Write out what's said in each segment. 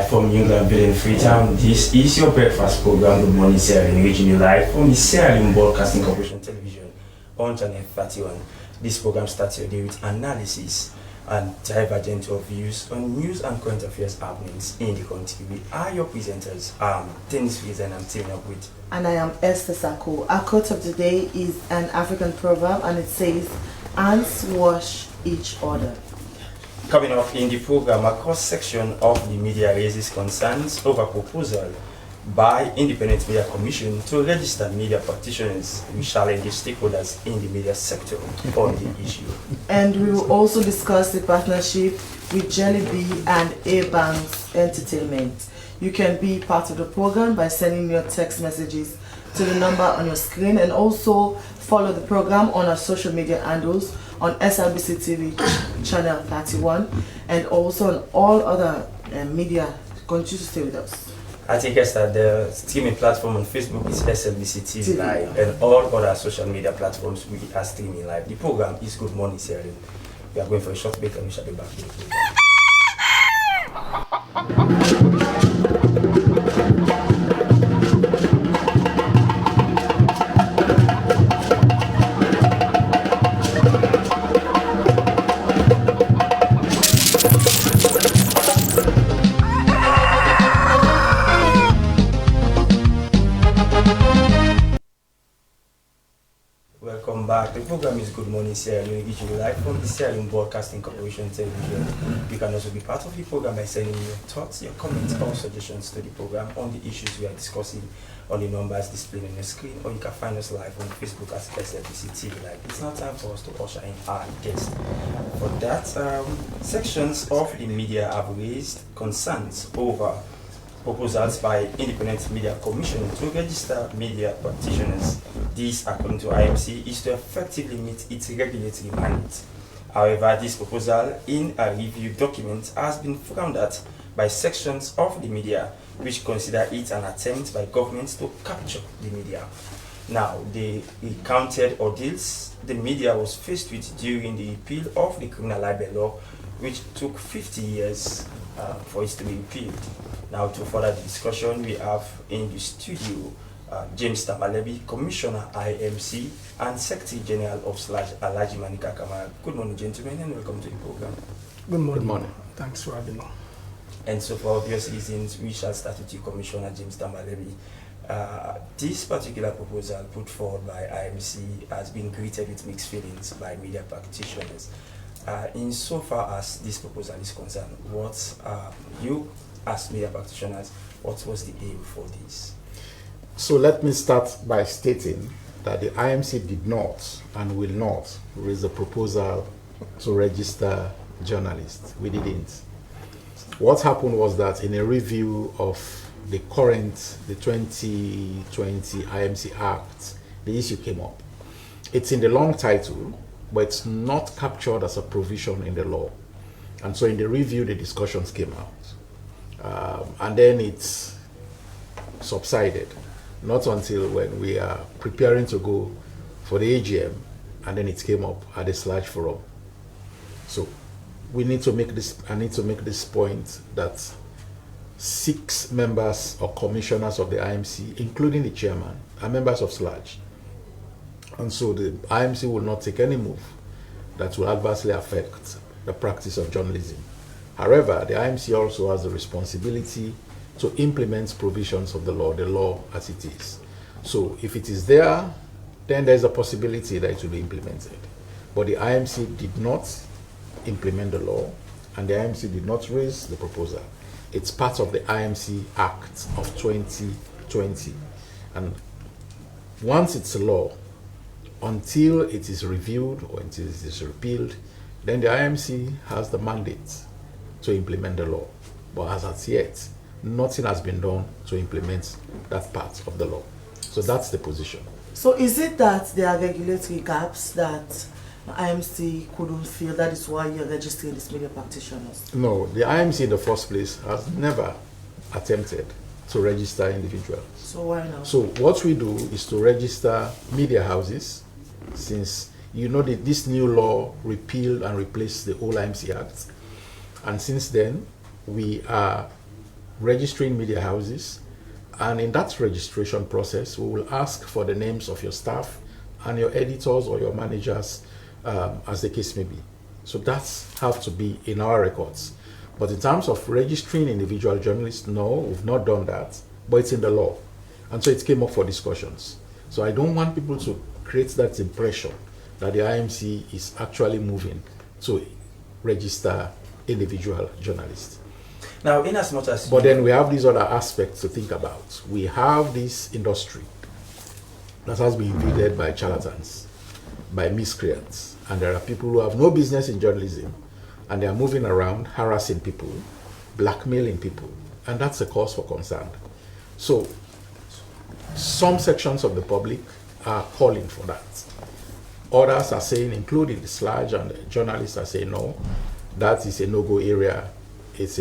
from New England Building Freetown. This is your breakfast program, Good Morning Sierra Leone, reaching you live from the Sierra Leone Broadcasting Corporation Television on Channel 31. This program starts your day with analysis and divergent of views on news and current affairs happenings in the country. We are your presenters. Dennis Fiz and I'm teaming up with. And I am Esther Sako. Our quote of the day is an African proverb and it says, ants wash each other. Coming up in the program, a cross-section of the media raises concerns over proposal by Independent Media Commission to register media practitioners. We shall engage stakeholders in the media sector on the issue. And we will also discuss the partnership with Jelly Bee and A-Banks Entertainment. You can be part of the program by sending your text messages to the number on your screen, and also follow the program on our social media handles on SLBC TV channel 31 and also on all other media. Continue to stay with us. I think that the streaming platform on Facebook is SLBC TV Live, and all other social media platforms we are streaming live. The program is Good Morning Sierra Leone. We are going for a short break and we shall be back with the program. Welcome back. The program is Good Morning Sierra Leone, which you live from the Sierra Leone Broadcasting Corporation Television. You can also be part of the program by sending your thoughts, your comments, or suggestions to the program on the issues we are discussing on the numbers displayed on your screen, or you can find us live on Facebook as SLBC TV Live. It's now time for us to usher in our guest. For that, sections of the media have raised concerns over proposals by Independent Media Commission to register media practitioners. This, according to IMC, is to effectively meet its regulatory mandate. However, this proposal in a review document has been frowned at by sections of the media, which consider it an attempt by governments to capture the media. Now, the recounted ordeals the media was faced with during the repeal of the criminal libel law, which took 50 years for it to be repealed. Now, to further the discussion, we have in the studio James Tamalebi, Commissioner IMC and Secretary General of SLAJ, Alaji Manika Kamara. Good morning, gentlemen, and welcome to the program. Good morning. Good morning. Thanks for having me. And so, for obvious reasons, we shall start with you, Commissioner James Tamalebi. This particular proposal put forward by IMC has been greeted with mixed feelings by media practitioners. Insofar as this proposal is concerned, what you as media practitioners, what was the aim for this? So let me start by stating that the IMC did not and will not raise a proposal to register journalists. We didn't. What happened was that in a review of the 2020 IMC Act, the issue came up. It's in the long title, but it's not captured as a provision in the law. And so in the review, the discussions came out. And then it's subsided. Not until when we are preparing to go for the AGM, and then it came up at the SLAJ forum. So we need to make this, I need to make this point that 6 members or commissioners of the IMC, including the chairman, are members of SLAJ. And so the IMC will not take any move that will adversely affect the practice of journalism. However, the IMC also has the responsibility to implement provisions of the law as it is. So if it is there, then there's a possibility that it will be implemented. But the IMC did not implement the law, and the IMC did not raise the proposal. It's part of the IMC Act of 2020. And once it's a law, until it is reviewed or until it is repealed, then the IMC has the mandate to implement the law. But as of yet, nothing has been done to implement that part of the law. So that's the position. So is it that there are regulatory gaps that IMC couldn't fill? That is why you're registering these media practitioners? No, the IMC in the first place has never attempted to register individuals. So why not? So what we do is to register media houses, since you know that this new law repealed and replaced the old IMC Act. And since then, we are registering media houses, and in that registration process, we will ask for the names of your staff and your editors or your managers, as the case may be. So that's have to be in our records. But in terms of registering individual journalists, no, we've not done that, but it's in the law. And so it came up for discussions. So I don't want people to create that impression that the IMC is actually moving to register individual journalists. Now, in as much as... But then we have these other aspects to think about. We have this industry that has been invaded by charlatans, by miscreants, and there are people who have no business in journalism, and they are moving around harassing people, blackmailing people, and that's a cause for concern. So some sections of the public are calling for that. Others are saying, including the SLAG and the journalists, are saying no, that is a no-go area. It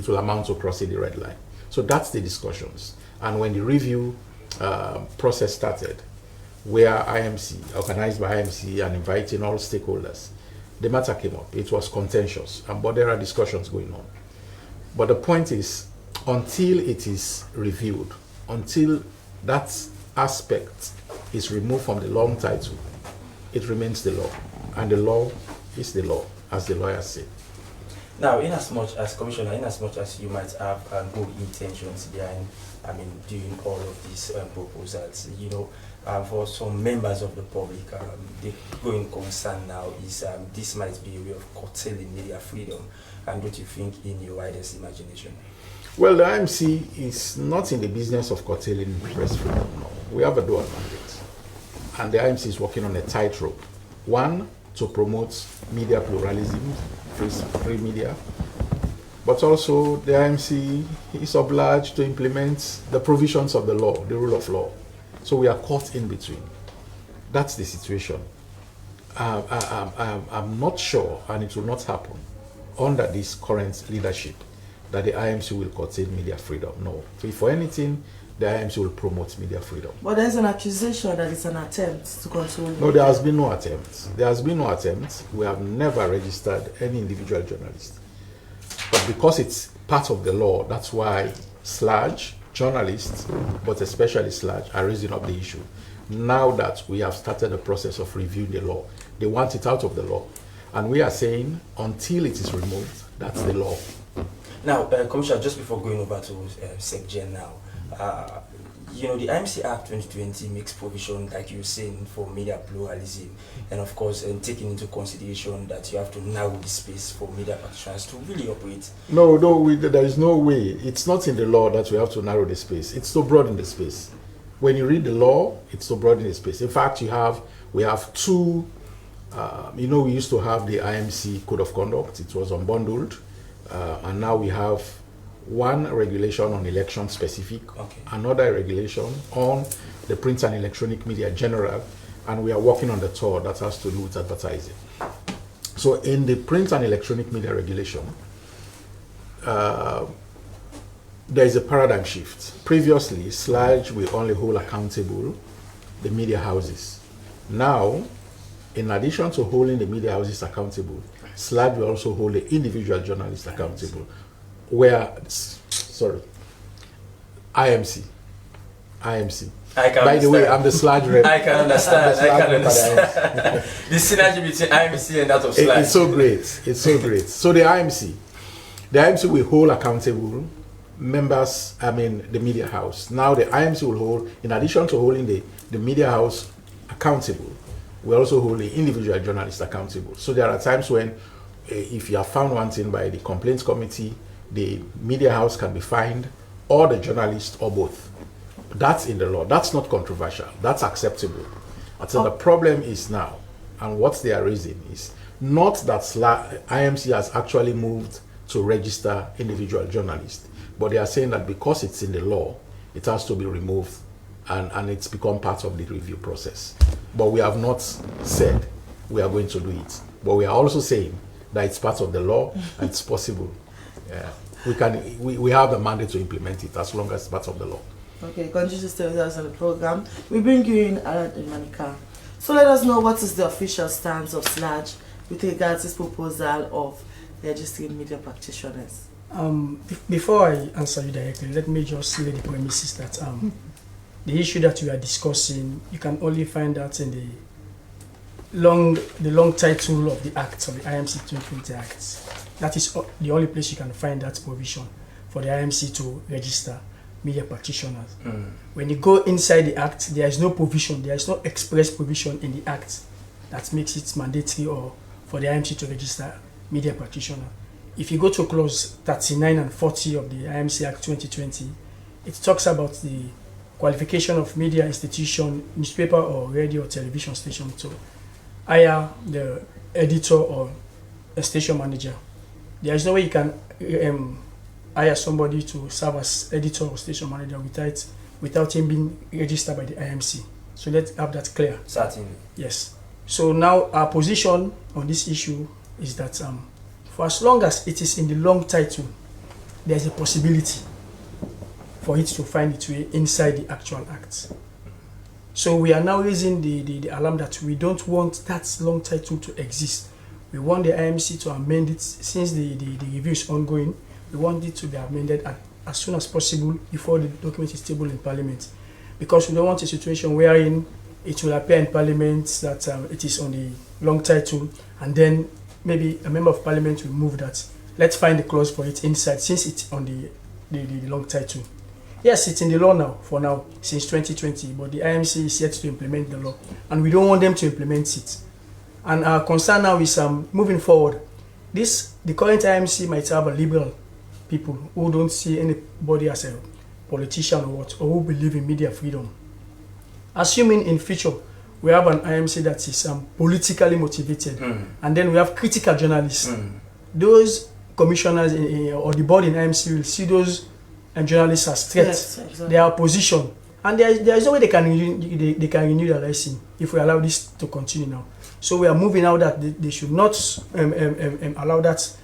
will amount to crossing the red line. So that's the discussions. And when the review process started, where IMC, organized by IMC and inviting all stakeholders, the matter came up. It was contentious, but there are discussions going on. But the point is, until it is reviewed, until that aspect is removed from the long title, it remains the law. And the law is the law, as the lawyers say. Now, in as much as Commissioner, in as much as you might have good intentions behind, doing all of these proposals, for some members of the public, the growing concern now is this might be a way of curtailing media freedom. And what you think in your widest imagination? Well, the IMC is not in the business of curtailing press freedom. No. We have a dual mandate. And the IMC is working on a tightrope. One, to promote media pluralism, free media. But also, the IMC is obliged to implement the provisions of the law, the rule of law. So we are caught in between. That's the situation. I'm not sure, and it will not happen under this current leadership, that the IMC will curtail media freedom. No. So if for anything, the IMC will promote media freedom. But there's an accusation that it's an attempt to control. No, there has been no attempt. There has been no attempt. We have never registered any individual journalist. But because it's part of the law, that's why SLAG, journalists, but especially SLAG, are raising up the issue. Now that we have started the process of reviewing the law, they want it out of the law. And we are saying, until it is removed, that's the law. Now, Commissioner, just before going over to SecGen now, the IMC Act 2020 makes provision, like you were saying, for media pluralism, and of course, taking into consideration that you have to narrow the space for media practitioners to really operate. No, there is no way. It's not in the law that we have to narrow the space. It's to broaden the space. When you read the law, it's to broaden the space. In fact, we have two. We used to have the IMC Code of Conduct. It was unbundled, and now we have one regulation on election specific, another regulation on the print and electronic media general, and we are working on the third that has to do with advertising. So in the print and electronic media regulation, there is a paradigm shift. Previously, SLAG will only hold accountable the media houses. Now, in addition to holding the media houses accountable, SLAG will also hold the individual journalists accountable. IMC. By the way, I'm the SLAG rep. I can understand. The synergy between IMC and that of SLAG. It's so great. So the IMC will hold accountable members, the media house. Now the IMC will hold, in addition to holding the media house accountable, we also hold the individual journalist accountable. So there are times when, if you are found wanting by the complaints committee, the media house can be fined, or the journalist, or both. That's in the law. That's not controversial. That's acceptable. So the problem is now, and what they are raising is not that IMC has actually moved to register individual journalists, but they are saying that because it's in the law, it has to be removed, and it's become part of the review process. But we have not said we are going to do it. But we are also saying that it's part of the law and it's possible. We have the mandate to implement it as long as it's part of the law. Okay, continue to stay with us on the program. We bring you in Manika. So let us know what is the official stance of SLAG with regards to this proposal of registering media practitioners. Before I answer you directly, let me just lay the premises that the issue that we are discussing, you can only find that in the long title of the Act, of the IMC 2020 Act. That is the only place you can find that provision for the IMC to register media practitioners. When you go inside the Act, there is no provision, there is no express provision in the Act that makes it mandatory or for the IMC to register media practitioner. If you go to clause 39 and 40 of the IMC Act 2020, it talks about the qualification of media institution, newspaper or radio or television station to hire the editor or a station manager. There is no way you can hire somebody to serve as editor or station manager without him being registered by the IMC. So let's have that clear. Certainly. Yes. So now our position on this issue is that for as long as it is in the long title, there is a possibility for it to find its way inside the actual act. So we are now raising the alarm that we don't want that long title to exist. We want the IMC to amend it since the review is ongoing. We want it to be amended as soon as possible before the document is tabled in Parliament, because we don't want a situation wherein it will appear in Parliament that it is on the long title, and then maybe a member of Parliament will move that. Let's find the clause for it inside since it's on the long title. Yes, it's in the law now, for now, since 2020, but the IMC is yet to implement the law, and we don't want them to implement it. And our concern now is moving forward. The current IMC might have a liberal people who don't see anybody as a politician or who believe in media freedom. Assuming in future we have an IMC that is politically motivated, and then we have critical journalists, those commissioners or the board in IMC will see those journalists as threats. Yes, exactly. Their opposition, and there is no way they can renew their license if we allow this to continue now. So we are moving out that they should not allow that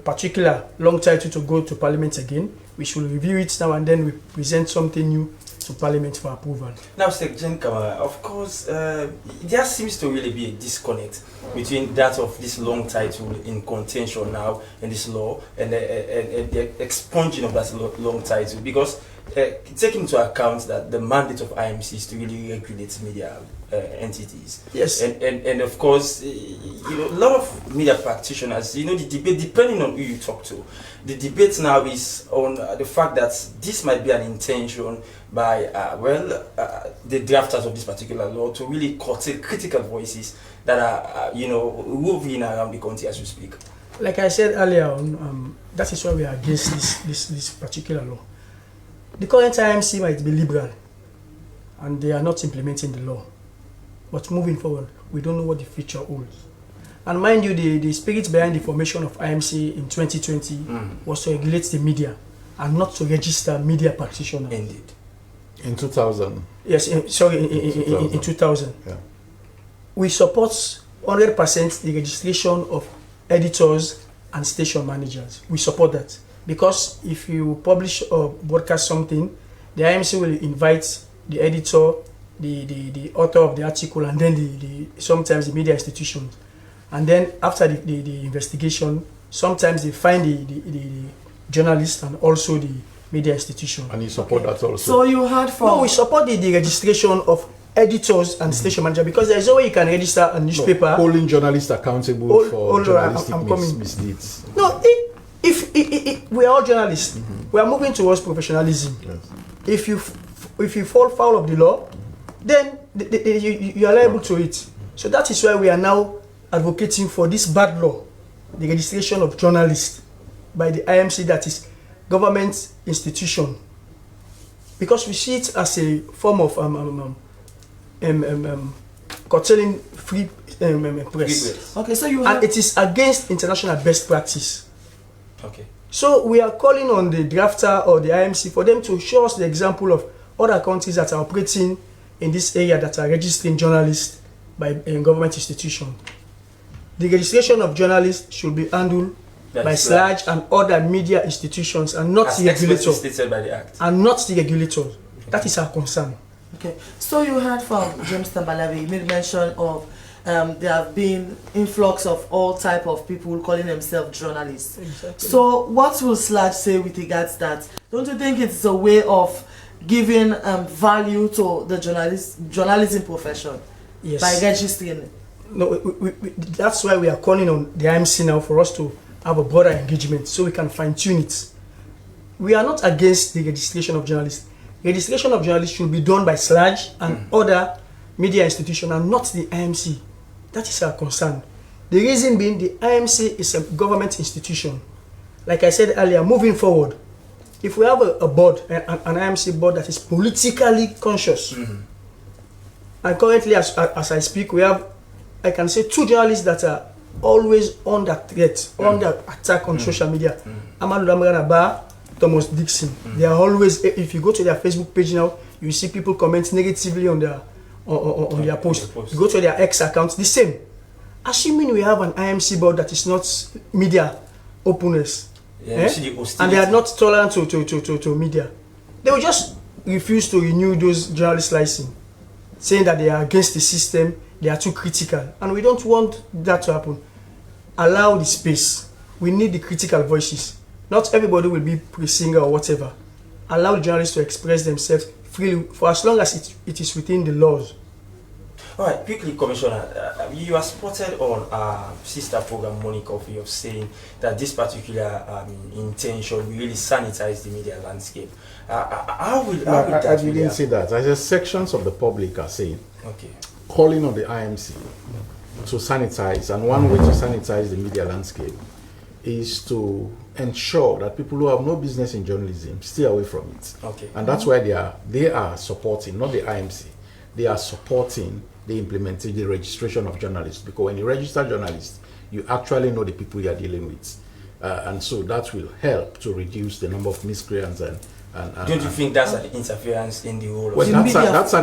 particular long title to go to Parliament again. We should review it now and then we present something new to Parliament for approval. Now, Secretary Kamara, of course, there seems to really be a disconnect between that of this long title in contention now in this law and the expunging of that long title, because taking into account that the mandate of IMC is to really regulate media entities. Yes. And of course, a lot of media practitioners, the debate, depending on who you talk to, the debate now is on the fact that this might be an intention by, the drafters of this particular law to really curtail critical voices that are, moving around the country as we speak. Like I said earlier on, that is why we are against this particular law. The current IMC might be liberal, and they are not implementing the law. But moving forward, we don't know what the future holds. And mind you, the spirit behind the formation of IMC in 2020 was to regulate the media and not to register media practitioners. Indeed. In 2000. Yes, in 2000. Yeah. We support 100% the registration of editors and station managers. We support that. Because if you publish or broadcast something, the IMC will invite the editor, the author of the article, and then sometimes the media institution. And then after the investigation, sometimes they find the journalist and also the media institution. And you support that also? So you heard from... No, we support the registration of editors and station manager, because there is no way you can register a newspaper. No, holding journalists accountable for journalistic misdeeds. No, if we are all journalists, we are moving towards professionalism. Yes. If you fall foul of the law, then you are liable to it. So that is why we are now advocating for this bad law, the registration of journalists by the IMC, that is government institution, because we see it as a form of curtailing free press. Okay, so and it is against international best practice. Okay. So we are calling on the drafter or the IMC for them to show us the example of other countries that are operating in this area that are registering journalists by government institutions. The registration of journalists should be handled by SLAG and other media institutions, and not the regulator. Stated by the Act. And not the regulator. That is our concern. Okay, so you heard from James Tambalawi, he made mention of there have been influx of all type of people calling themselves journalists. Exactly. So what will Sludge say with regards to that? Don't you think it's a way of giving value to the journalism profession Yes. by registering? No, that's why we are calling on the IMC now for us to have a broader engagement so we can fine-tune it. We are not against the registration of journalists. Registration of journalists should be done by Sludge and other media institutions and not the IMC. That is our concern. The reason being the IMC is a government institution. Like I said earlier, moving forward, if we have a board, an IMC board that is politically conscious, and currently as I speak, we have, I can say, 2 journalists that are always under threat, under attack on social media. Amadou Lamranaba, Thomas Dixon. They are always, if you go to their Facebook page now, you see people comment negatively on their post. You go to their X account, the same. Assuming we have an IMC board that is not media openness, and they are not tolerant to media, they will just refuse to renew those journalist license, saying that they are against the system, they are too critical, and we don't want that to happen. Allow the space. We need the critical voices. Not everybody will be pre-singer or whatever. Allow the journalists to express themselves freely for as long as it is within the laws. All right, quickly, Commissioner, you are spotted on our sister program, Morning Coffee, of saying that this particular intention will really sanitize the media landscape. How will that I didn't say that. I said sections of the public are saying, calling on the IMC to sanitize, and one way to sanitize the media landscape is to ensure that people who have no business in journalism stay away from it. And that's why they are supporting, not the IMC, they are supporting the implementation, the registration of journalists. Because when you register journalists, you actually know the people you are dealing with. And so that will help to reduce the number of miscreants and don't you think that's an interference in the role of well, the media? that's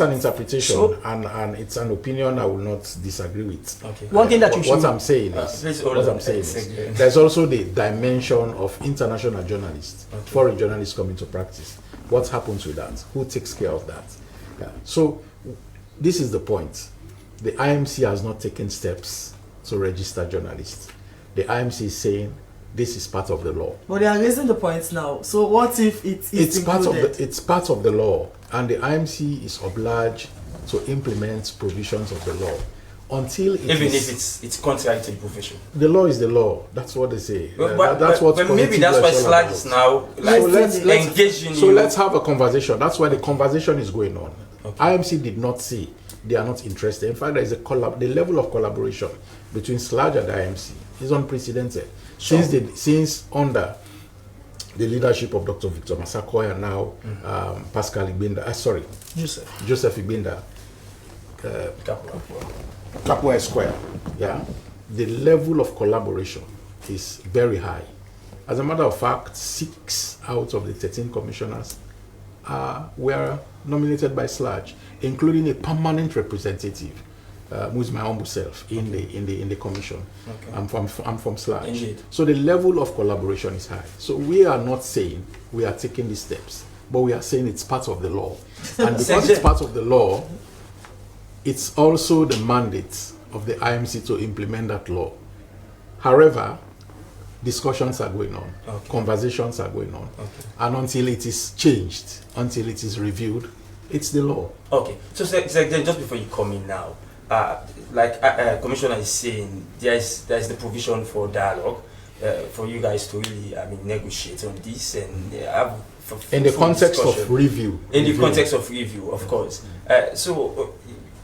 an interpretation, so, and it's an opinion I will not disagree with. One thing that you should... What I'm saying is, there's also the dimension of international journalists, foreign journalists coming to practice. What happens with that? Who takes care of that? So this is the point. The IMC has not taken steps to register journalists. The IMC is saying this is part of the law. But they are raising the points now. So what if it's included? It's part of the law, and the IMC is obliged to implement provisions of the law until if it's contrary to the profession. The law is the law. That's what they say. But maybe that's why Sludge is now engaging. So let's have a conversation. That's why the conversation is going on. IMC did not say they are not interested. In fact, there is the level of collaboration between Sludge and the IMC is unprecedented. Since under the leadership of Dr. Victor Masakoy and now Pascal Ibinda, Joseph Ibinda, Kapua Square, the level of collaboration is very high. As a matter of fact, 6 out of the 13 commissioners were nominated by Sludge, including a permanent representative. Who is my humble self in the commission. I'm from Sludge. Indeed. So the level of collaboration is high. So we are not saying we are taking these steps, but we are saying it's part of the law. And because it's part of the law, it's also the mandate of the IMC to implement that law. However, discussions are going on, conversations are going on, and until it is changed, until it is reviewed, it's the law. So then just before you come in now, Commissioner is saying, there's the provision for dialogue for you guys to really negotiate on this and have in the context of review. In the context of review, of course. So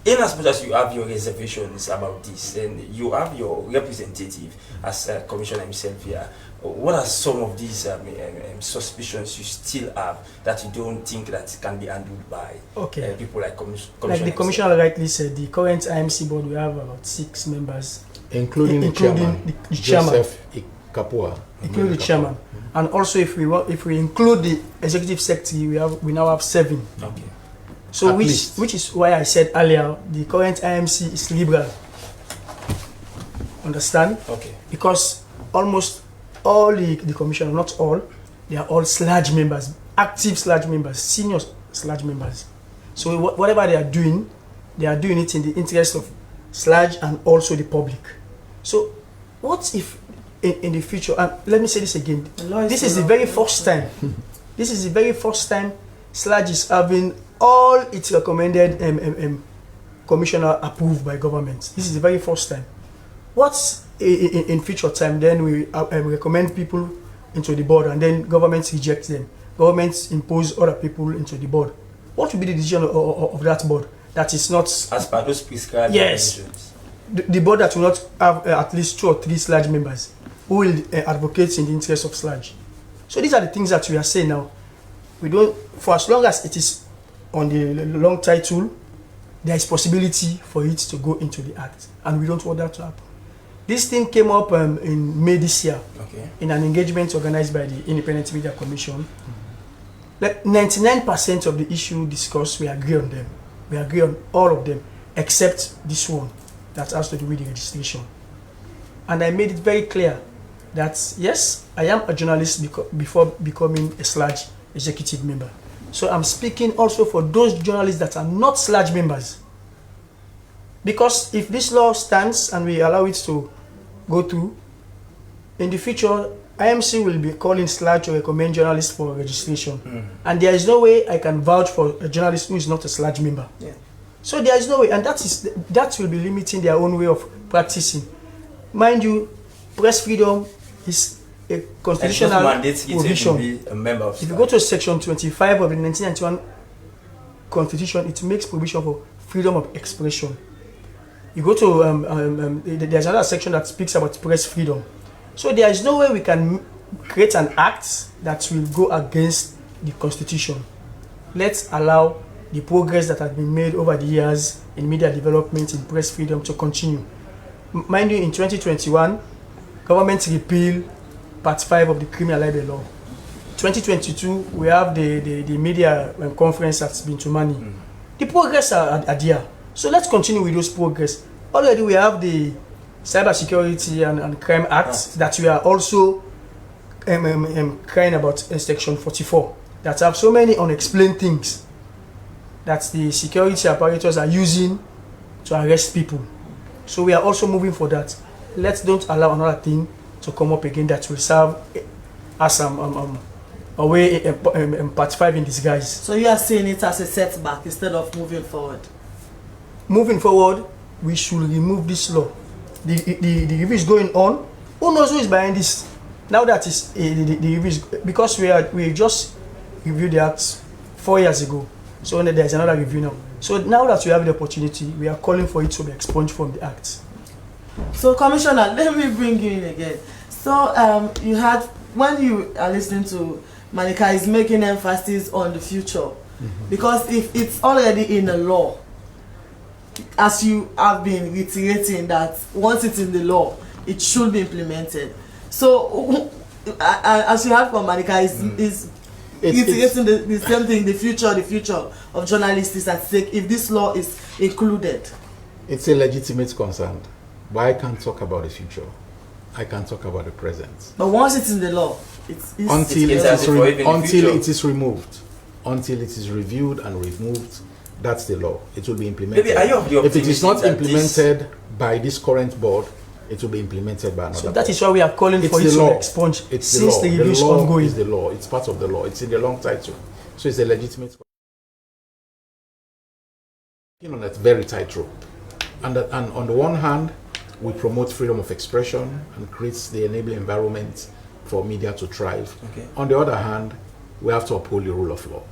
in as much as you have your reservations about this and you have your representative as Commissioner himself here, what are some of these suspicions you still have that you don't think that can be handled by people like Commissioner? Like the Commissioner rightly said, the current IMC board, we have about 6 members. Including the chairman, Joseph Kapua. Including the chairman. And also if we include the executive secretary, we now have 7. So which is why I said earlier, the current IMC is liberal. Understand? Because almost all the commission, not all, they are all Sludge members, active Sludge members, senior Sludge members. So whatever they are doing it in the interest of Sludge and also the public. So what if in the future, and let me say this again, this is the very first time, this is the very first time Sludge is having all its recommended commissioner approved by government. This is the very first time. What's in future time, then we recommend people into the board and then governments reject them. Governments impose other people into the board. What will be the decision of that board? That is not as per those prescribed. Yes, the board that will not have at least 2 or 3 Sludge members who will advocate in the interest of Sludge. So these are the things that we are saying now. We don't, for as long as it is on the long title, there is possibility for it to go into the act, and we don't want that to happen. This thing came up in May this year, in an engagement organized by the Independent Media Commission. Like 99% of the issue discussed, we agree on them. We agree on all of them, except this one that has to do with the registration. And I made it very clear that yes, I am a journalist before becoming a Sludge executive member. So I'm speaking also for those journalists that are not Sludge members. Because if this law stands and we allow it to go through, in the future, IMC will be calling Sludge to recommend journalists for registration. And there is no way I can vouch for a journalist who is not a Sludge member. So there is no way, and that will be limiting their own way of practicing. Mind you, press freedom is a constitutional provision. If you go to section 25 of the 1991 Constitution, it makes provision for freedom of expression. You go to, there's another section that speaks about press freedom. So there is no way we can create an act that will go against the Constitution. Let's allow the progress that has been made over the years in media development, in press freedom to continue. Mind you, in 2021, government repealed Part 5 of the Criminal Libel Law. 2022, we have the media conference that's been to Mani. The progress are there. So let's continue with those progress. Already we have the Cybersecurity and Crime Act that we are also crying about in Section 44 that have so many unexplained things that the security apparatus are using to arrest people. So we are also moving for that. Let's don't allow another thing to come up again that will serve as a way in Part 5 in disguise. So you are seeing it as a setback instead of moving forward? Moving forward, we should remove this law. The review is going on. Who knows who is behind this? Now that is the review is, because we just reviewed the act 4 years ago. So there is another review now. So now that we have the opportunity, we are calling for it to be expunged from the act. So Commissioner, let me bring you in again. So you had, when you are listening to Manika, is making emphasis on the future. Because if it's already in the law, as you have been reiterating that once it's in the law, it should be implemented. So as you heard from Manika, is reiterating the same thing, the future of journalists is at stake if this law is included. It's a legitimate concern, but I can't talk about the future. I can talk about the present. But once it's in the law, until it is removed, until it is reviewed and removed, that's the law. It will be implemented. If it is not implemented by this current board, it will be implemented by another. So that is why we are calling for it to expunge. It's since the review is ongoing. Is the law. It's part of the law. It's in the long title, so it's a legitimate. On that very tightrope, and on the one hand, we promote freedom of expression and creates the enabling environment for media to thrive. On the other hand, we have to uphold the rule of law.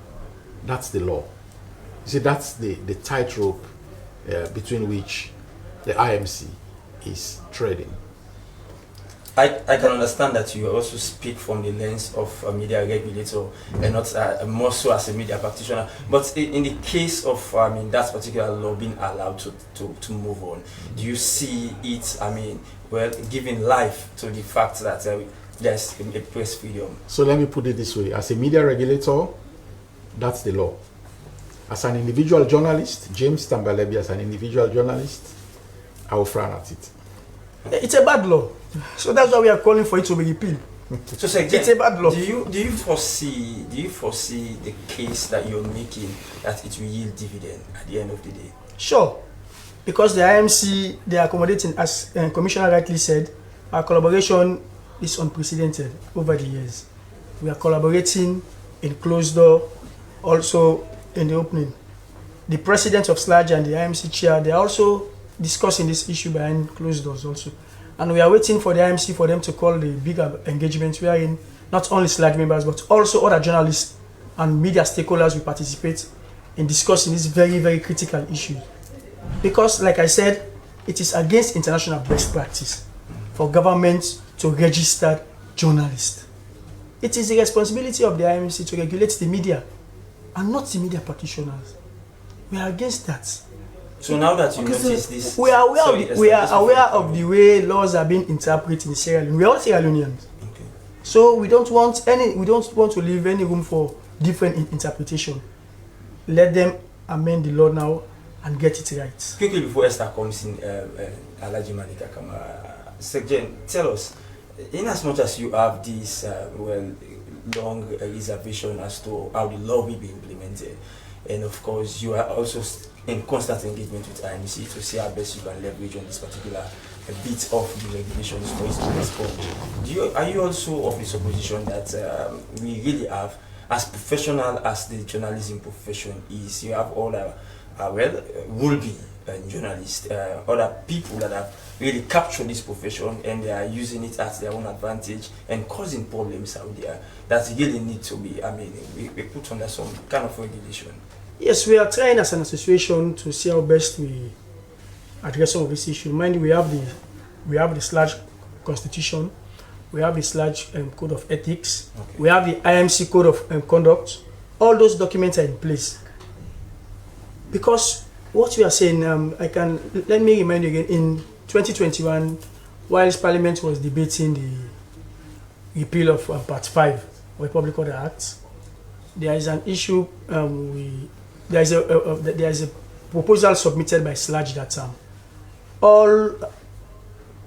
That's the law. You see, that's the tightrope between which the IMC is treading. I can understand that you also speak from the lens of a media regulator and not more so as a media practitioner. But in the case of that particular law being allowed to move on, do you see it, giving life to the fact that there's a press freedom? So let me put it this way. As a media regulator, that's the law. As an individual journalist, James Tambalebi, as an individual journalist, I will frown at it. It's a bad law. So that's why we are calling for it to be repealed. So again, it's a bad law. Do you foresee the case that you're making that it will yield dividend at the end of the day? Sure. because the IMC, they are accommodating, as Commissioner rightly said, our collaboration is unprecedented over the years. We are collaborating in closed door, also in the opening. The president of SLAJ and the IMC chair, they are also discussing this issue behind closed doors also. And we are waiting for the IMC for them to call the bigger engagements wherein not only SLAJ members but also other journalists and media stakeholders will participate in discussing this very, very critical issue. Because, like I said, it is against international best practice for governments to register journalists. It is the responsibility of the IMC to regulate the media and not the media practitioners. We are against that. So now that you notice this, we are aware of the way laws are being interpreted in Sierra Leone. We are all Sierra Leoneans. Okay. So we don't want to leave any room for different interpretation. Let them amend the law now and get it right. Quickly before Esther comes in, Alhaji Manika Kamara, Sekjen, tell us, in as much as you have this long reservation as to how the law will be implemented, and of course you are also in constant engagement with IMC to see how best you can leverage on this particular bit of the regulations for it to respond. Are you also of the supposition that we really have, as professional as the journalism profession is, you have all will-be journalists, other people that have really captured this profession and they are using it at their own advantage and causing problems out there that really need to be, we put under some kind of regulation? Yes, we are trying as an association to see how best we address some of this issue. Mind you, we have the SLAJ constitution, we have the SLAJ code of ethics, okay. We have the IMC code of conduct. All those documents are in place. Because what we are saying, let me remind you again, in 2021, whilst Parliament was debating the repeal of Part 5 of the Public Order Act, there is an issue, there is a proposal submitted by SLAJ that all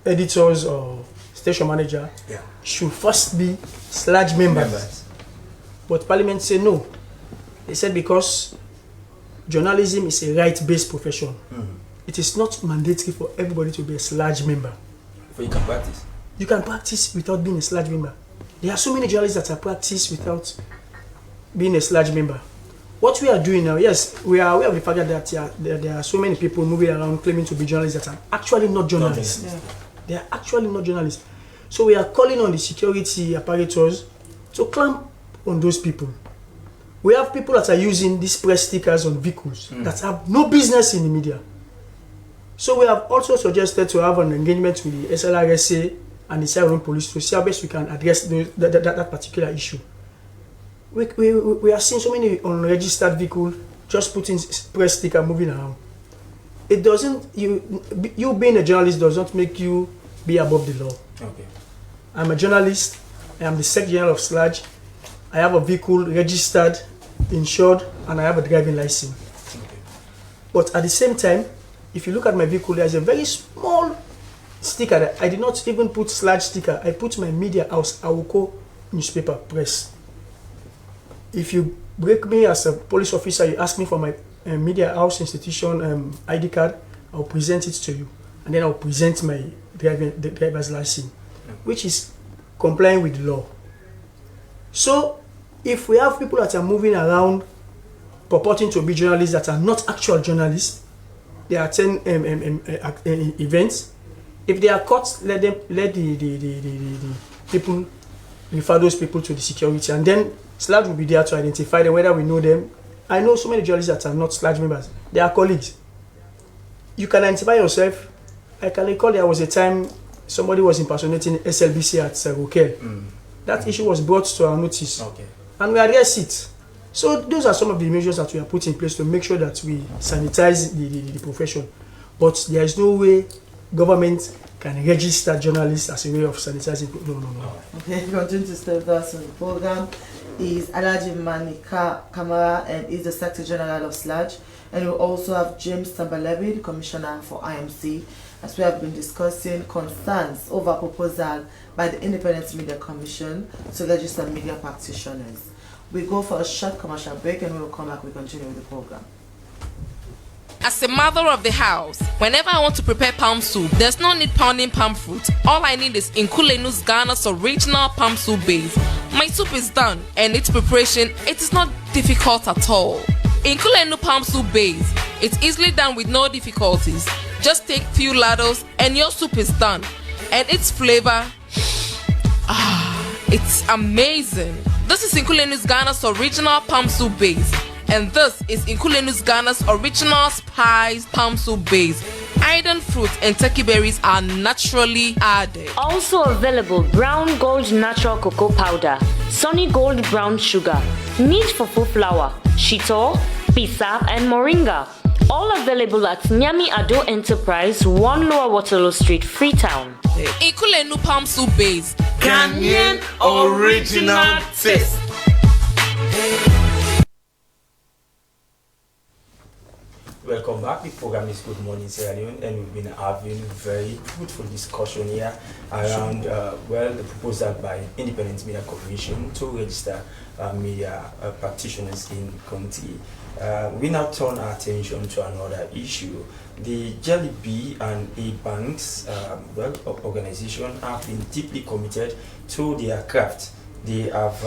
editors or station manager should first be SLAJ members. But Parliament said no. They said because journalism is a right-based profession. It is not mandatory for everybody to be a SLAJ member. But you can practice. You can practice without being a SLAJ member. There are so many journalists that are practiced without being a SLAJ member. What we are doing now, yes, we are aware of the fact that there are so many people moving around claiming to be journalists that are actually not journalists. They are actually not journalists. So we are calling on the security apparatus to clamp on those people. We have people that are using these press stickers on vehicles that have no business in the media. So we have also suggested to have an engagement with the SLRSA and the Sierra Leone Police to see how best we can address that particular issue. We are seeing so many unregistered vehicles just putting press sticker moving around. It doesn't, you being a journalist does not make you be above the law. Okay. I'm a journalist. I am the Secretary General of SLAJ. I have a vehicle registered, insured, and I have a driving license. Okay. But at the same time, if you look at my vehicle, there's a very small sticker that I did not even put SLAJ sticker. I put my media house, Awoko newspaper press. If you break me as a police officer, you ask me for my media house institution ID card, I'll present it to you. And then I'll present my driver's license, which is complying with the law. So, if we have people that are moving around purporting to be journalists that are not actual journalists, they attend events. If they are caught, let the people refer those people to the security, and then SLAJ will be there to identify them, whether we know them. I know so many journalists that are not SLAJ members. They are colleagues. You can identify yourself. I can recall there was a time somebody was impersonating SLBC at Rokel. That issue was brought to our notice. Okay. And we addressed it. So those are some of the measures that we are putting in place to make sure that we sanitize the profession. But there is no way government can register journalists as a way of sanitizing. No. Okay, continue to stay with us on the program. Is Alhaji Manika Kamara, and is the Secretary General of SLAJ. And we also have James Tambalevi, the Commissioner for IMC, as we have been discussing concerns over a proposal by the Independent Media Commission to register media practitioners. We go for a short commercial break and we will come back. We continue with the program. As a mother of the house, whenever I want to prepare palm soup, there's no need pounding palm fruit. All I need is Nkulenu's Ghana's original palm soup base. My soup is done, and its preparation, it is not difficult at all. Nkulenu palm soup base, it's easily done with no difficulties. Just take few ladles and your soup is done. And its flavor, it's amazing. This is Nkulenu's Ghana's original palm soup base. And this is Nkulenu's Ghana's original spiced palm soup base. Iron fruit and turkey berries are naturally added. Also available brown gold natural cocoa powder, sunny gold brown sugar, neat fufu flour, shito, pisa, and moringa. All available at Nyami Ado Enterprise, 1 Lower Waterloo Street, Freetown. Nkulenu palm soup base. Ghanaian original taste. Welcome back. The program is Good Morning Sierra Leone, and we've been having very fruitful discussion here around the proposal by Independent Media Corporation to register media practitioners in the country. We now turn our attention to another issue. The Jelly Bee and A Banks organization have been deeply committed to their craft. They have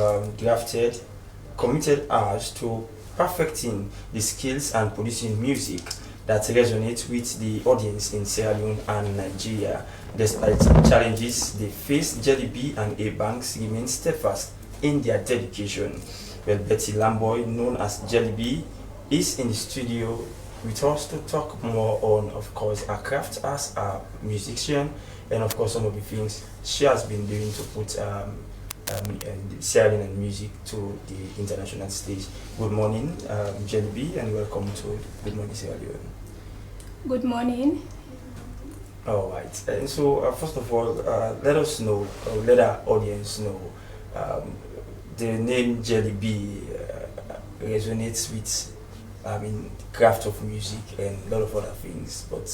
committed hours to perfecting the skills and producing music that resonates with the audience in Sierra Leone and Nigeria. Despite challenges they face, Jelly Bee and A Banks remain steadfast in their dedication. Well, Betty Lamboy, known as Jelly Bee, is in the studio with us to talk more on, of course, her craft as a musician, and of course some of the things she has been doing to put Sierra Leone and music to the international stage. Good morning, Jelly Bee, and welcome to Good Morning Sierra Leone. Good morning. All right, and so first of all, let us know, let our audience know, the name Jelly Bee resonates with, craft of music and a lot of other things, but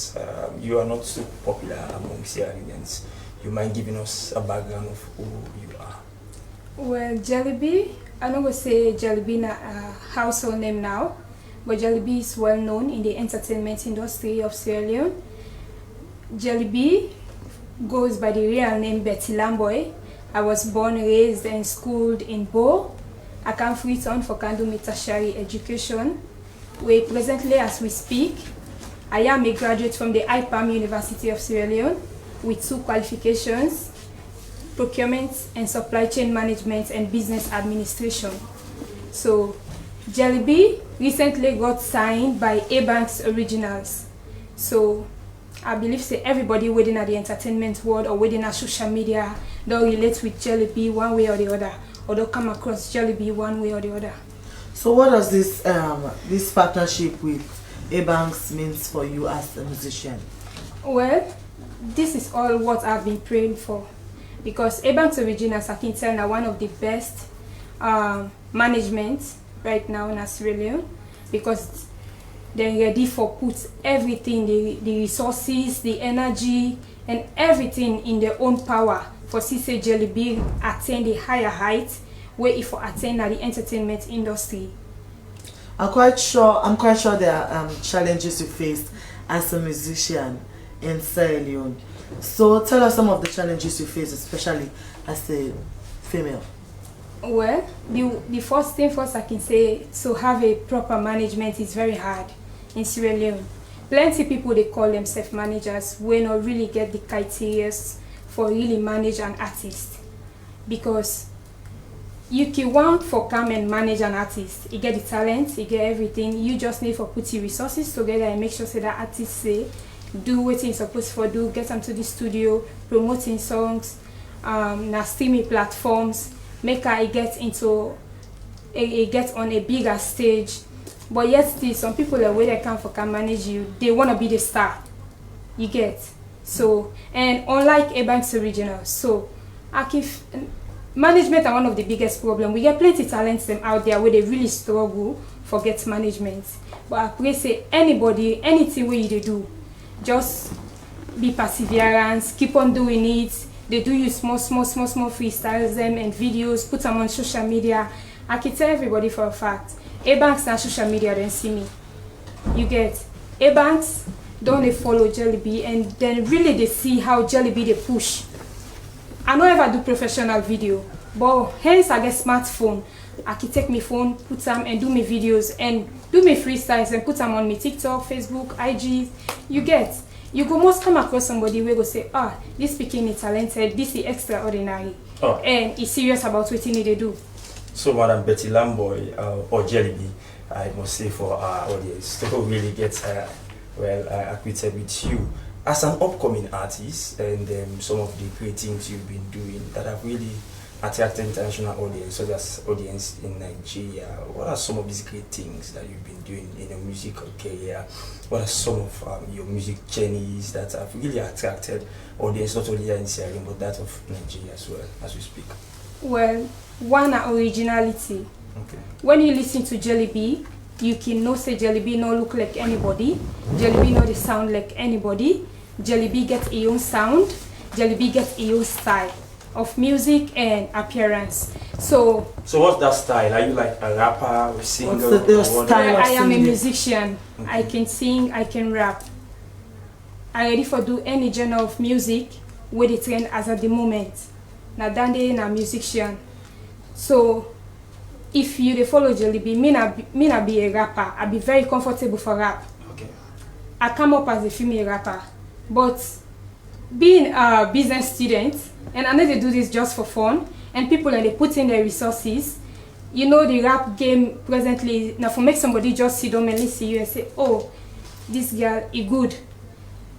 you are not so popular among Sierra Leoneans. You mind giving us a background of who you are? Well, Jelly Bee, I'm not going to say Jelly Bee a household name now, but Jelly Bee is well known in the entertainment industry of Sierra Leone. Jelly Bee goes by the real name Betty Lamboy. I was born, raised, and schooled in Bo. I come Freetown for Kandumi tertiary education, where presently as we speak, I am a graduate from the IPAM University of Sierra Leone with 2 qualifications, procurement and supply chain management and business administration. So Jelly Bee recently got signed by A Banks Originals. So I believe everybody within the entertainment world or within our social media, they'll relate with Jelly Bee one way or the other, or they'll come across Jelly Bee one way or the other. So what does this partnership with A Banks means for you as a musician? Well, this is all what I've been praying for, because A Banks Originals, I can tell, are one of the best management right now in Sierra Leone, because they're ready for put everything, the resources, the energy, and everything in their own power for CC Jelly Bee attain the higher height where if for attain at the entertainment industry. I'm quite sure there are challenges you faced as a musician in Sierra Leone. So tell us some of the challenges you face, especially as a female. Well, the first thing first I can say, to have a proper management is very hard in Sierra Leone. Plenty people, they call themselves managers, will not really get the criteria for really manage an artist, because you can want for come and manage an artist. You get the talent, you get everything. You just need for put your resources together and make sure so that artists say do what you're supposed to do, get them to the studio, promoting songs, na streaming platforms, make her get into get on a bigger stage. But yet still some people the way they can manage you, they wanna be the star. You get. So, and unlike A Banks Original, so management are one of the biggest problems. We get plenty talents them out there where they really struggle for get management. But I pray say anybody, anything where you do, just be perseverance, keep on doing it. They do use small freestyles them and videos, put them on social media. I can tell everybody for a fact, A Banks and social media don't see me. You get. A-Banks don't they follow Jollibee, and then really they see how Jollibee they push. I don't ever do professional video, but hence I get smartphone. I can take my phone, put them and do my videos and do my freestyles and put them on my TikTok, Facebook, IG. You go most come across somebody where go say, this speaking is talented, this is extraordinary, and is serious about what they do. So Madam Betty Lamboy or Jollibee, I must say for our audience to really get acquainted with you as an upcoming artist and some of the great things you've been doing that have really attracted international audience, such as audience in Nigeria. What are some of these great things that you've been doing in your musical career? What are some of your music journeys that have really attracted audience, not only here in Sierra Leone, but that of Nigeria as well, as we speak? Well, one originality. Okay. When you listen to Jollibee, you can know say Jollibee no look like anybody. Jollibee no they sound like anybody. Jollibee gets a own sound. Jollibee gets a own style of music and appearance. So what's that style? Are you like a rapper, a singer? I am a musician. Okay. I can sing, I can rap. I ready for do any genre of music with the trend as at the moment. Now dande na musician. So if you dey follow Jollibee, me na be a rapper. I be very comfortable for rap. Okay. I come up as a female rapper, but being a business student, and I know they do this just for fun, and people and they put in their resources. You know the rap game presently now for make somebody just sit down and listen you and say, oh, this girl is good.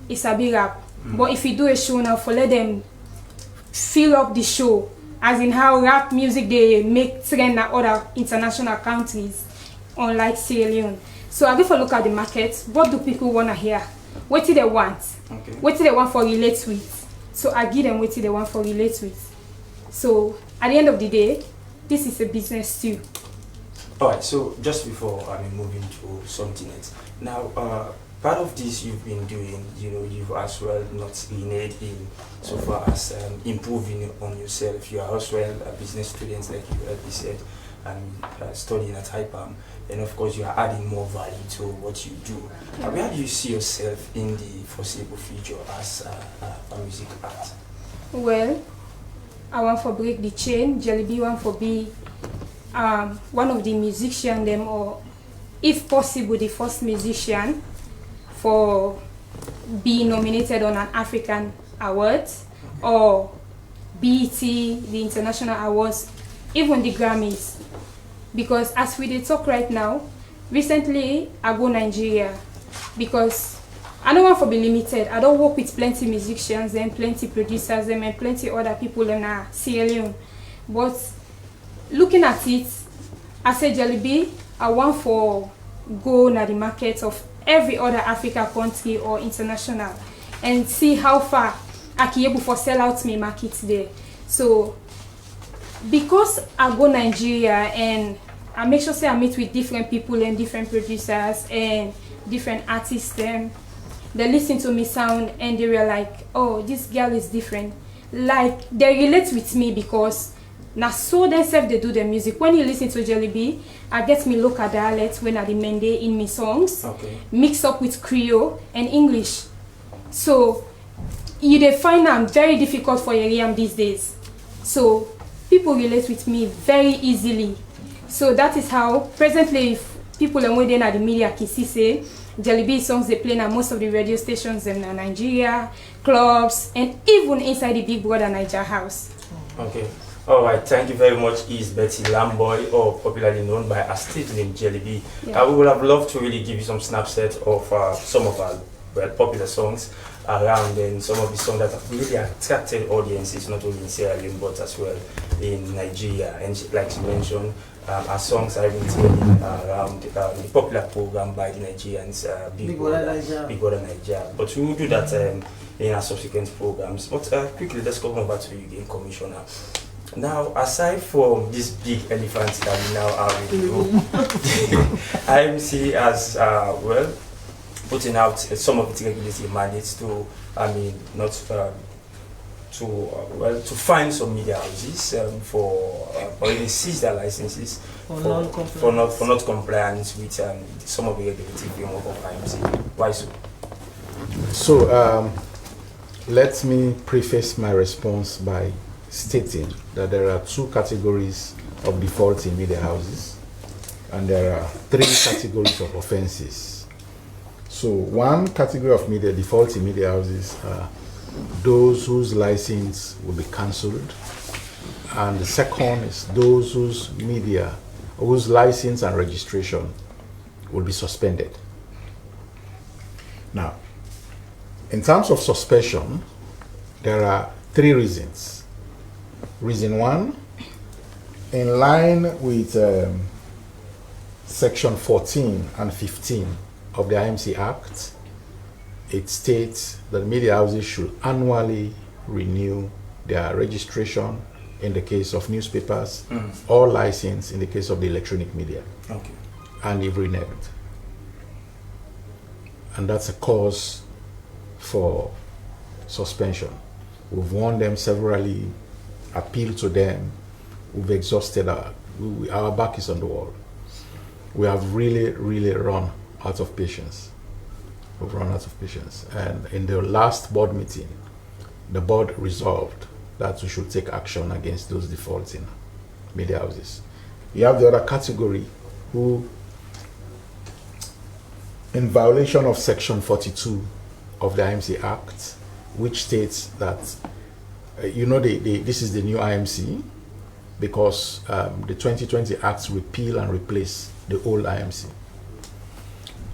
It's a big rap. But if you do a show now for let them fill up the show, as in how rap music they make trend in other international countries, unlike Sierra Leone. So I go for look at the market. What do people wanna hear? What do they want? Okay. What do they want for relate with? So I give them what they want for relate with. So at the end of the day, this is a business too. Alright, so just before moving to something else. Now, part of this you've been doing, you've as well not reneged in so far as improving on yourself. You are as well a business student, like you said, and studying at IPAM. And of course, you are adding more value to what you do. Where do you see yourself in the foreseeable future as a music artist? Well, I want to break the chain. Jollibee want to be one of the musicians, or if possible, the first musician for being nominated on an African award or BET, the international awards, even the Grammys. Because as we talk right now, recently I go Nigeria because I don't want to be limited. I don't work with plenty musicians and plenty producers and plenty other people in Sierra Leone. But looking at it, I say Jollibee, I want for go na the market of every other Africa country or international and see how far I can able for sell out my market there. So because I go Nigeria and I make sure say I meet with different people and different producers and different artists, they listen to me sound and they were like, oh, this girl is different. Like they relate with me because now so themselves they do their music. When you listen to Jollibee, I get me local dialect when I demand in my songs, mix up with Creole and English. So you find I'm very difficult for Yeriam these days. So people relate with me very easily. So that is how presently if people are waiting at the media can see say Jollibee songs they play on most of the radio stations in Nigeria, clubs, and even inside the Big Brother Niger house. Okay. Alright, thank you very much, is Betty Lamboy, or popularly known by a state name Jollibee. Yeah. We would have loved to really give you some snapshots of some of our popular songs around, and some of the songs that have really attracted audiences, not only in Sierra Leone but as well in Nigeria. And like she mentioned, our songs are even taken around the popular program by the Nigerians, Big Brother Niger. But we will do that in our subsequent programs. But quickly, let's come over to you again, Commissioner. Now, aside from this big elephant that we now have in the room, IMC has putting out some of its regulatory mandates to, to fine some media houses for already seize their licenses For not compliance with some of the regulative framework of IMC. Why so? So let me preface my response by stating that there are two categories of defaulting media houses, and there are three categories of offenses. So one category of defaulting media houses are those whose license will be cancelled, and the second is those whose license and registration will be suspended. Now, in terms of suspension, there are three reasons. Reason one, in line with Section 14 and 15 of the IMC Act, it states that media houses should annually renew their registration in the case of newspapers or license in the case of the electronic media. Okay. And they've reneged. And that's a cause for suspension. We've warned them severally, appealed to them, we've exhausted our back is on the wall. We have really run out of patience. We've run out of patience. And in the last board meeting, the board resolved that we should take action against those defaulting media houses. You have the other category who, in violation of Section 42 of the IMC Act, which states that, this is the new IMC, because the 2020 Acts repeal and replace the old IMC.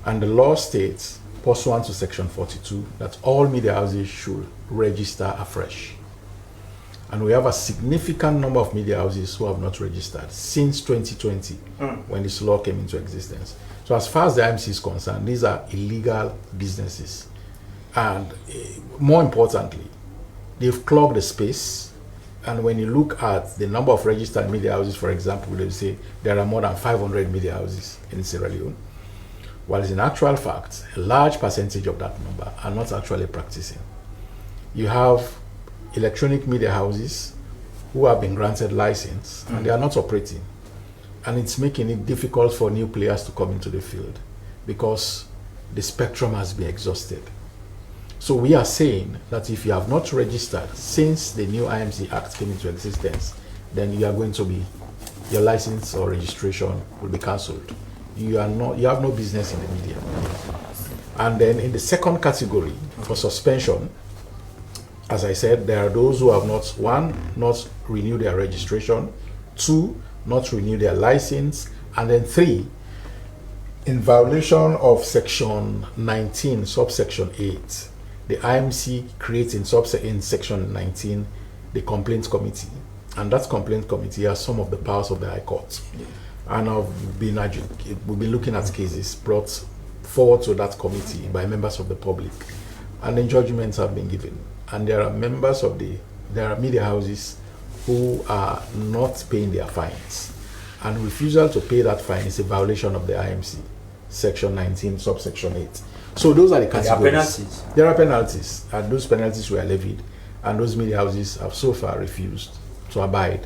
And the law states, pursuant to Section 42, that all media houses should register afresh. And we have a significant number of media houses who have not registered since 2020, when this law came into existence. So as far as the IMC is concerned, these are illegal businesses. And more importantly, they've clogged the space. And when you look at the number of registered media houses, for example, they say there are more than 500 media houses in Sierra Leone. Whereas in actual fact, a large percentage of that number are not actually practicing. You have electronic media houses who have been granted license and they are not operating. And it's making it difficult for new players to come into the field because the spectrum has been exhausted. So we are saying that if you have not registered since the new IMC Act came into existence, then you are going to be, your license or registration will be cancelled. You have no business in the media. And then in the second category for suspension, as I said, there are those who have not renewed their registration, 2, not renewed their license, and then 3, in violation of Section 19, subsection 8, the IMC creates in Section 19 the complaints committee, and that complaint committee has some of the powers of the High Court. And we've been looking at cases brought forward to that committee by members of the public, and then judgments have been given. And there are there are media houses who are not paying their fines, and refusal to pay that fine is a violation of the IMC, Section 19, subsection 8. So those are the categories. There are penalties, and those penalties were levied, and those media houses have so far refused to abide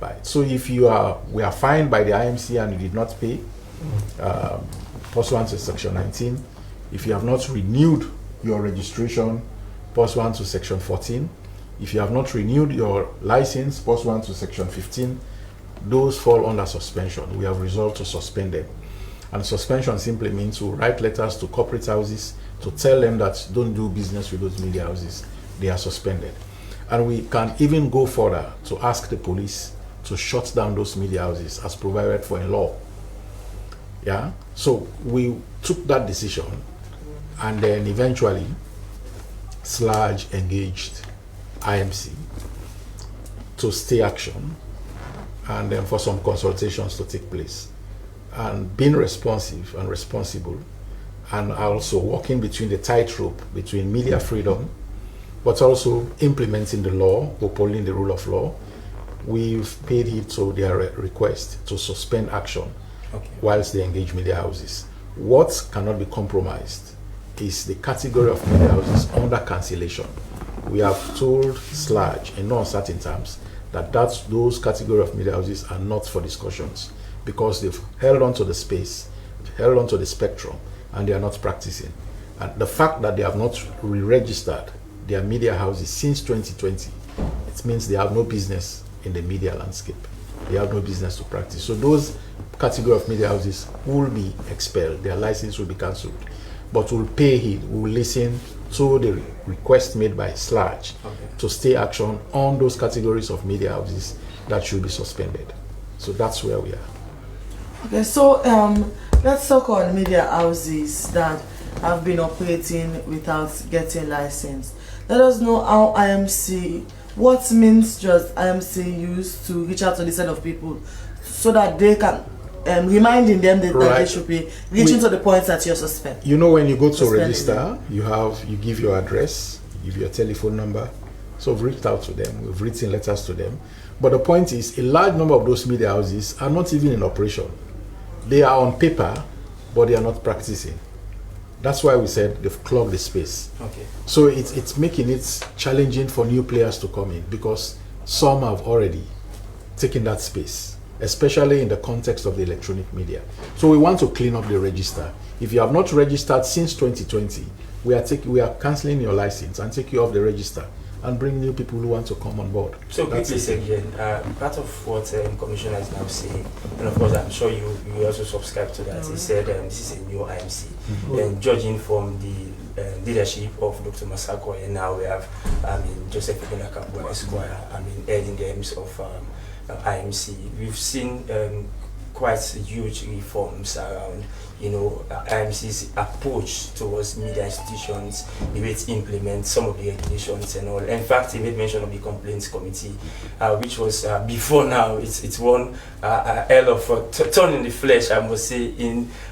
by it. So if we are fined by the IMC and you did not pay, pursuant to Section 19, if you have not renewed your registration, pursuant to Section 14, if you have not renewed your license, pursuant to Section 15, those fall under suspension. We have resolved to suspend them. And suspension simply means to write letters to corporate houses to tell them that don't do business with those media houses. They are suspended. And we can even go further to ask the police to shut down those media houses as provided for in law. Yeah? So we took that decision, and then eventually SLAG engaged IMC to stay action, and then for some consultations to take place. And being responsive and responsible, and also walking between the tightrope between media freedom, but also implementing the law, upholding the rule of law, we've paid heed to their request to suspend action whilst they engage media houses. What cannot be compromised is the category of media houses under cancellation. we have told SLAG in no uncertain terms that those category of media houses are not for discussions because they've held on to the space, held on to the spectrum, and they are not practicing. And the fact that they have not re-registered their media houses since 2020, it means they have no business in the media landscape. They have no business to practice. So those category of media houses will be expelled. Their license will be cancelled. But we'll pay heed. We'll listen to the request made by SLAG to stay action on those categories of media houses that should be suspended. So that's where we are. Okay, so let's talk on media houses that have been operating without getting license. Let us know how what means just IMC used to reach out to this set of people so that they can reminding them that they should be reaching to the points that you're suspect. You know, when you go to register, you give your address, you give your telephone number. So we've reached out to them, we've written letters to them. But the point is, a large number of those media houses are not even in operation. They are on paper, but they are not practicing. That's why we said they've clogged the space. Okay. So it's making it challenging for new players to come in because some have already taken that space, especially in the context of the electronic media. So we want to clean up the register. If you have not registered since 2020, we are cancelling your license and take you off the register and bring new people who want to come on board. So quickly again, part of what Commissioner is now saying, and of course I'm sure you also subscribe to that, he said this is a new IMC. And judging from the leadership of Dr. Masako, and now we have Joseph Ibenakabu Esquire, heading the aims of IMC. We've seen quite huge reforms around IMC's approach towards media institutions, the way it implements some of the regulations and all. In fact, he made mention of the complaints committee, which was before now. It's one hell of a turn in the flesh, I must say,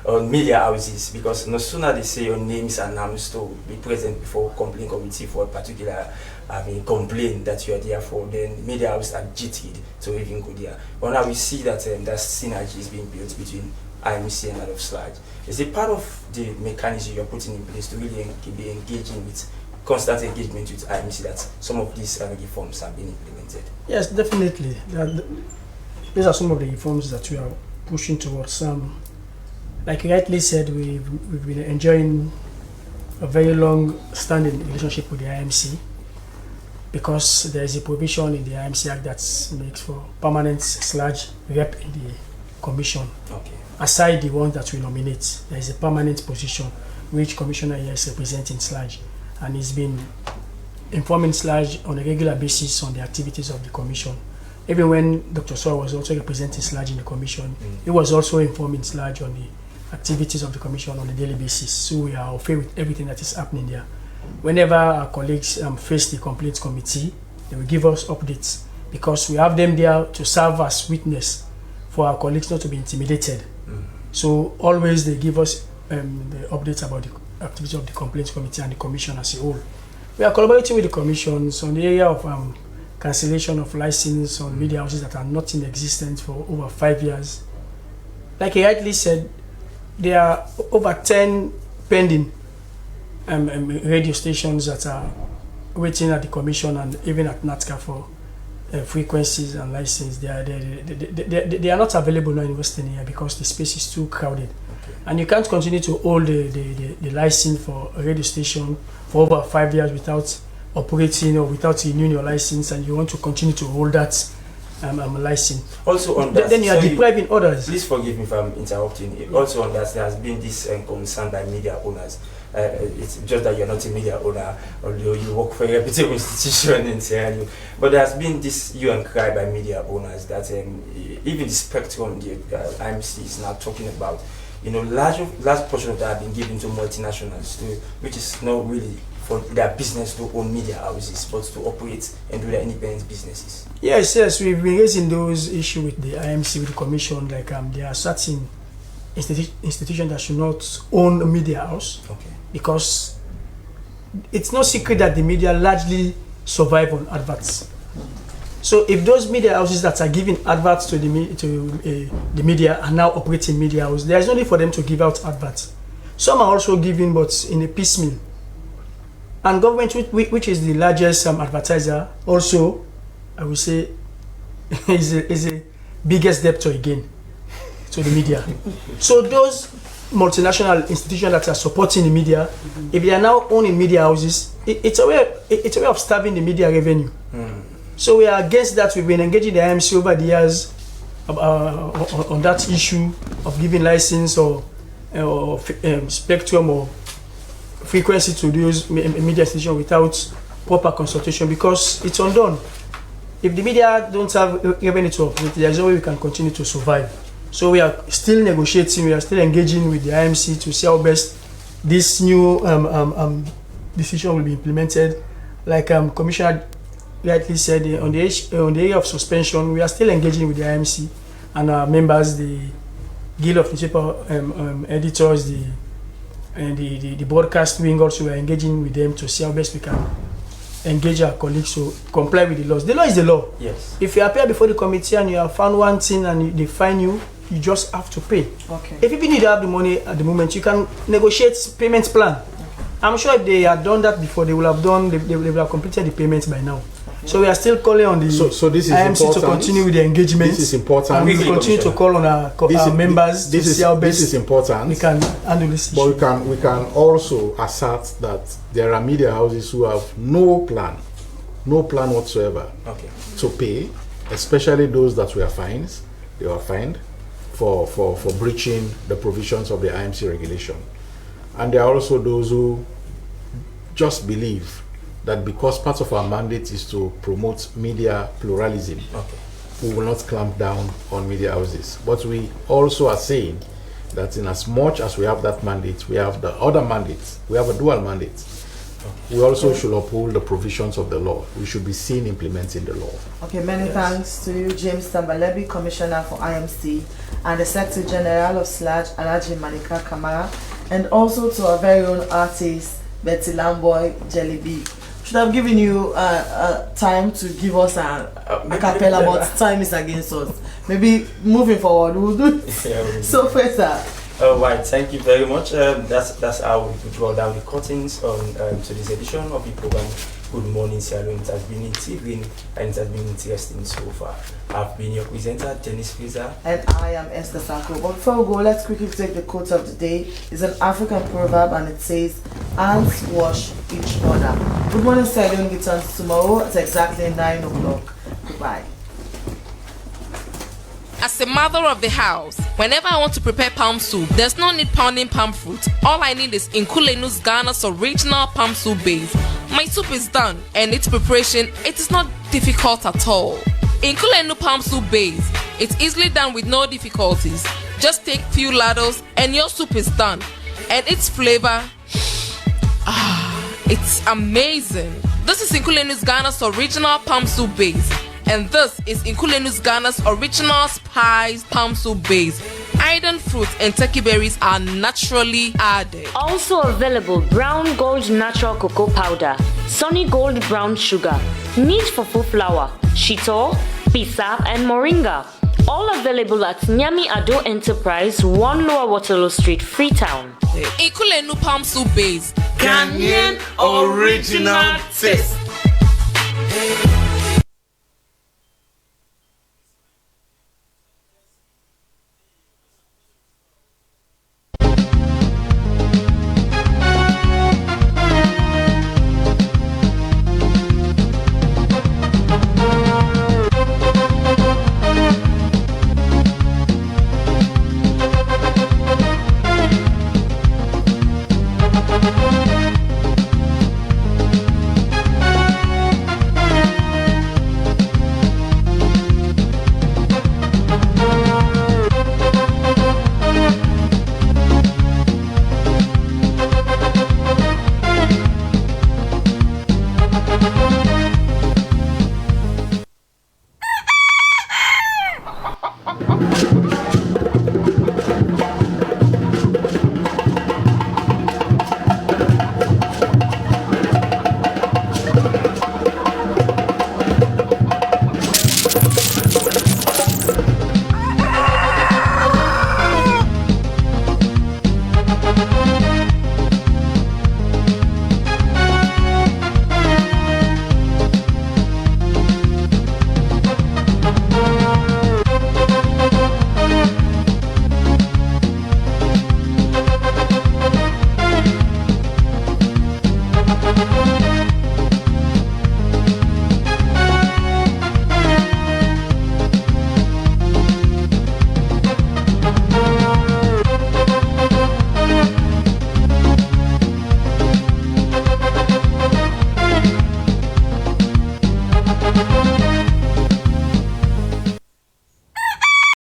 on media houses, because no sooner they say your names and names to be present before complaint committee for a particular complaint that you are there for, then media houses are jittered to even go there. But now we see that that synergy is being built between IMC and that of SLAG. Is it part of the mechanism you're putting in place to really be engaging with constant engagement with IMC that some of these reforms have been implemented? Yes, definitely. These are some of the reforms that we are pushing towards. Like you rightly said, we've been enjoying a very long-standing relationship with the IMC because there is a provision in the IMC Act that makes for permanent SLAG rep in the commission. Okay. Aside the one that we nominate, there is a permanent position which Commissioner here is representing SLAG, and he's been informing SLAG on a regular basis on the activities of the commission. Even when Dr. Soa was also representing SLAG in the commission, he was also informing SLAG on the activities of the commission on a daily basis. So we are okay with everything that is happening there. Whenever our colleagues face the complaints committee, they will give us updates because we have them there to serve as witness for our colleagues not to be intimidated. So always they give us the updates about the activity of the complaints committee and the commission as a whole. We are collaborating with the commissions on the area of cancellation of license on media houses that are not in existence for over 5 years. Like he rightly said, there are over 10 pending radio stations that are waiting at the commission and even at NATCA for frequencies and license. They are not available now in Western area because the space is too crowded. And you can't continue to hold the license for a radio station for over 5 years without operating or without renewing your license, and you want to continue to hold that license. Also on that, then you are depriving others. Please forgive me if I'm interrupting. Also on that, there has been this concern by media owners. It's just that you're not a media owner, although you work for a reputable institution in Sierra Leone. But there has been this hue and cry by media owners that even the spectrum the IMC is now talking about, large portion of that have been given to multinationals, which is not really for their business to own media houses, but to operate and do their independent businesses. Yes, we've been raising those issues with the IMC, with the commission. Like there are certain institutions that should not own a media house. Okay. Because it's no secret that the media largely survive on adverts. So if those media houses that are giving adverts to the media are now operating media houses, there's no need for them to give out adverts. Some are also giving, but in a piecemeal. And government, which is the largest advertiser, also, I would say, is a biggest debtor again to the media. So those multinational institutions that are supporting the media, if they are now owning media houses, it's a way of starving the media revenue. So we are against that. We've been engaging the IMC over the years on that issue of giving license or spectrum or frequency to those media stations without proper consultation, because it's undone. If the media don't have revenue to operate, there's no way we can continue to survive. So we are still negotiating, we are still engaging with the IMC to see how best this new decision will be implemented. Like Commissioner rightly said, on the area of suspension, we are still engaging with the IMC and our members, the Guild of Newspaper Editors, the broadcast wing. Also, we are engaging with them to see how best we can engage our colleagues to comply with the laws. The law is the law. Yes. If you appear before the committee and you have found one thing and they fine you, you just have to pay. Okay. If you need to have the money at the moment, you can negotiate payment plan. Okay. I'm sure if they had done that before, they will have completed the payments by now. So we are still calling on the so this is IMC important. to continue with the engagement. This is important. And we will continue to call on our members to see how best this is important. we can handle this issue. But we can also assert that there are media houses who have no plan whatsoever to pay, especially those that were fines. They were fined for breaching the provisions of the IMC regulation. And there are also those who just believe that because part of our mandate is to promote media pluralism, we will not clamp down on media houses. But we also are saying that in as much as we have that mandate, we have the other mandates. We have a dual mandate. We also should uphold the provisions of the law. We should be seen implementing the law. Okay, many thanks to you, James Tambalebi, Commissioner for IMC, and the Secretary General of SLAJ, Alhaji Manika Kamara, and also to our very own artist, Betty Lamboy Jellyby. Should have given you time to give us a cappella, but time is against us. Maybe moving forward, we'll do it. So, Professor. Right, thank you very much. That's how we draw down the curtains on to this edition of the program. Good morning, Sierra Leone. It has been intriguing and it has been interesting so far. I've been your presenter, Dennis Fraser. And I am Esther Sako. But before we go, let's quickly take the quote of the day. It's an African proverb and it says, ants wash each other. Good morning, Sierra Leone. Returns tomorrow at exactly 9 o'clock. Goodbye. As a mother of the house, whenever I want to prepare palm soup, there's no need pounding palm fruit. All I need is Nkulenu's Ghana's original palm soup base. My soup is done, and its preparation, it is not difficult at all. Nkulenu palm soup base, it's easily done with no difficulties. Just take few ladles and your soup is done. And its flavor, it's amazing. This is Nkulenu's Ghana's original palm soup base. And this is Nkulenu's Ghana's original spiced palm soup base. Iron fruit and turkey berries are naturally added. Also available Brown Gold Natural Cocoa Powder, Sunny Gold Brown Sugar, Neat Fufu Flour, Shito, Pisap and Moringa. All available at Nyami Ado Enterprise, 1 Lower Waterloo Street, Freetown. Nkulenu palm soup base. Ghanaian original taste.